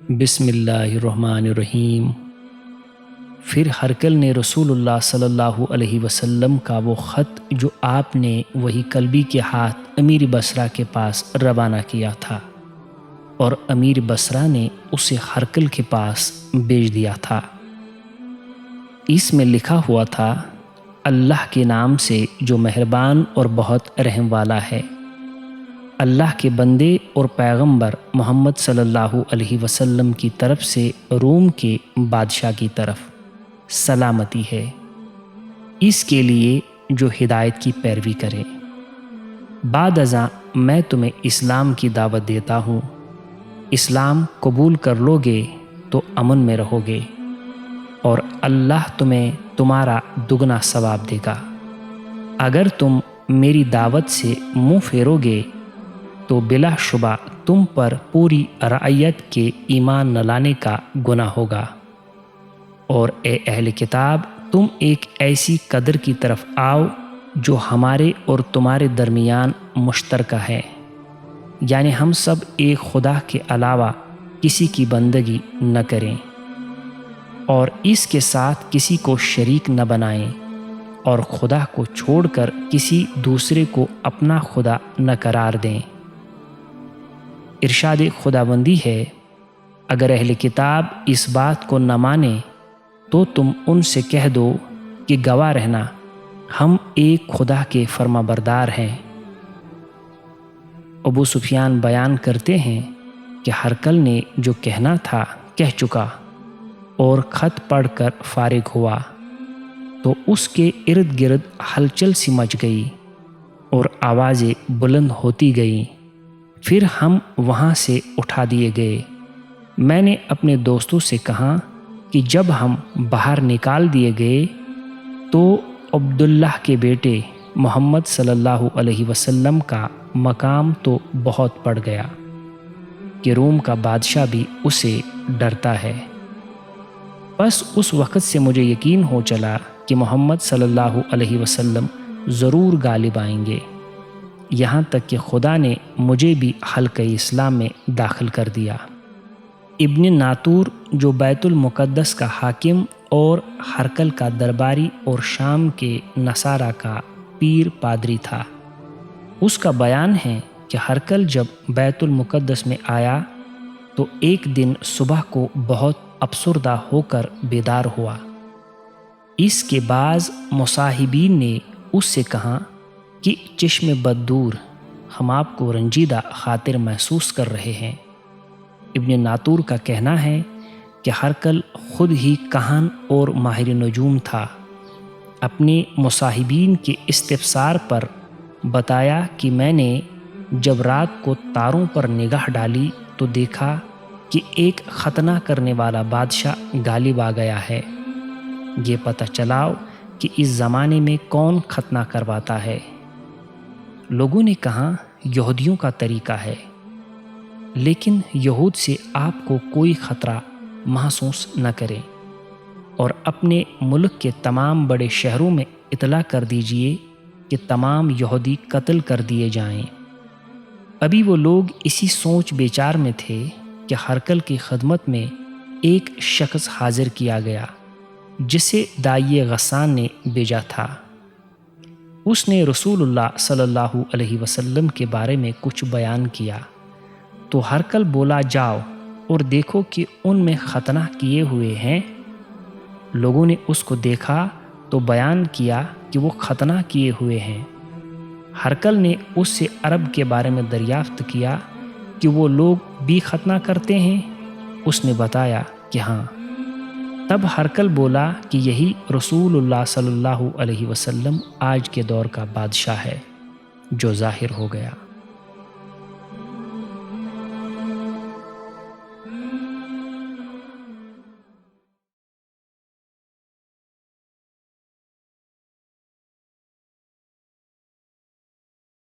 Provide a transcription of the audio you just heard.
بسم اللہ الرحمن الرحیم۔ پھر ہرقل نے رسول اللہ صلی اللہ علیہ وسلم کا وہ خط جو آپ نے وہی کلبی کے ہاتھ امیر بصرہ کے پاس روانہ کیا تھا، اور امیر بصرہ نے اسے ہرقل کے پاس بھیج دیا تھا۔ اس میں لکھا ہوا تھا، اللہ کے نام سے جو مہربان اور بہت رحم والا ہے۔ اللہ کے بندے اور پیغمبر محمد صلی اللہ علیہ وسلم کی طرف سے روم کے بادشاہ کی طرف سلامتی ہے، اس کے لیے جو ہدایت کی پیروی کرے۔ بعد ازاں میں تمہیں اسلام کی دعوت دیتا ہوں، اسلام قبول کر لو گے تو امن میں رہو گے، اور اللہ تمہیں تمہارا دگنا ثواب دے گا۔ اگر تم میری دعوت سے منہ پھیرو گے تو بلا شبہ تم پر پوری رعیت کے ایمان نہ لانے کا گناہ ہوگا، اور اے اہل کتاب، تم ایک ایسی قدر کی طرف آؤ جو ہمارے اور تمہارے درمیان مشترکہ ہے، یعنی ہم سب ایک خدا کے علاوہ کسی کی بندگی نہ کریں، اور اس کے ساتھ کسی کو شریک نہ بنائیں، اور خدا کو چھوڑ کر کسی دوسرے کو اپنا خدا نہ قرار دیں۔ ارشاد خداوندی ہے، اگر اہل کتاب اس بات کو نہ مانے تو تم ان سے کہہ دو کہ گواہ رہنا، ہم ایک خدا کے فرما بردار ہیں۔ ابو سفیان بیان کرتے ہیں کہ ہرقل نے جو کہنا تھا کہہ چکا، اور خط پڑھ کر فارغ ہوا تو اس کے ارد گرد ہلچل سی مچ گئی اور آوازیں بلند ہوتی گئیں۔ پھر ہم وہاں سے اٹھا دیے گئے۔ میں نے اپنے دوستوں سے کہا کہ جب ہم باہر نکال دیے گئے تو عبداللہ کے بیٹے محمد صلی اللہ علیہ وسلم کا مقام تو بہت بڑھ گیا کہ روم کا بادشاہ بھی اسے ڈرتا ہے۔ بس اس وقت سے مجھے یقین ہو چلا کہ محمد صلی اللہ علیہ وسلم ضرور غالب آئیں گے، یہاں تک کہ خدا نے مجھے بھی حلقہ اسلام میں داخل کر دیا۔ ابن ناطور جو بیت المقدس کا حاکم اور ہرقل کا درباری اور شام کے نصارہ کا پیر پادری تھا، اس کا بیان ہے کہ ہرقل جب بیت المقدس میں آیا تو ایک دن صبح کو بہت افسردہ ہو کر بیدار ہوا۔ اس کے بعض مصاحبین نے اس سے کہا کہ چشم بد دور، ہم آپ کو رنجیدہ خاطر محسوس کر رہے ہیں۔ ابن ناطور کا کہنا ہے کہ ہرقل خود ہی کہن اور ماہر نجوم تھا۔ اپنے مصاحبین کے استفسار پر بتایا کہ میں نے جب رات کو تاروں پر نگاہ ڈالی تو دیکھا کہ ایک ختنہ کرنے والا بادشاہ غالب آ گیا ہے۔ یہ پتہ چلاؤ کہ اس زمانے میں کون ختنہ کرواتا ہے۔ لوگوں نے کہا، یہودیوں کا طریقہ ہے، لیکن یہود سے آپ کو کوئی خطرہ محسوس نہ کریں، اور اپنے ملک کے تمام بڑے شہروں میں اطلاع کر دیجئے کہ تمام یہودی قتل کر دیے جائیں۔ ابھی وہ لوگ اسی سوچ بیچار میں تھے کہ ہرقل کی خدمت میں ایک شخص حاضر کیا گیا جسے داعی غسان نے بھیجا تھا۔ اس نے رسول اللہ صلی اللہ علیہ وسلم کے بارے میں کچھ بیان کیا تو ہرقل بولا، جاؤ اور دیکھو کہ ان میں ختنہ کیے ہوئے ہیں۔ لوگوں نے اس کو دیکھا تو بیان کیا کہ وہ ختنہ کیے ہوئے ہیں۔ ہرقل نے اس سے عرب کے بارے میں دریافت کیا کہ وہ لوگ بھی ختنہ کرتے ہیں؟ اس نے بتایا کہ ہاں۔ تب ہرقل بولا کہ یہی رسول اللہ صلی اللہ علیہ وسلم آج کے دور کا بادشاہ ہے، جو ظاہر ہو گیا۔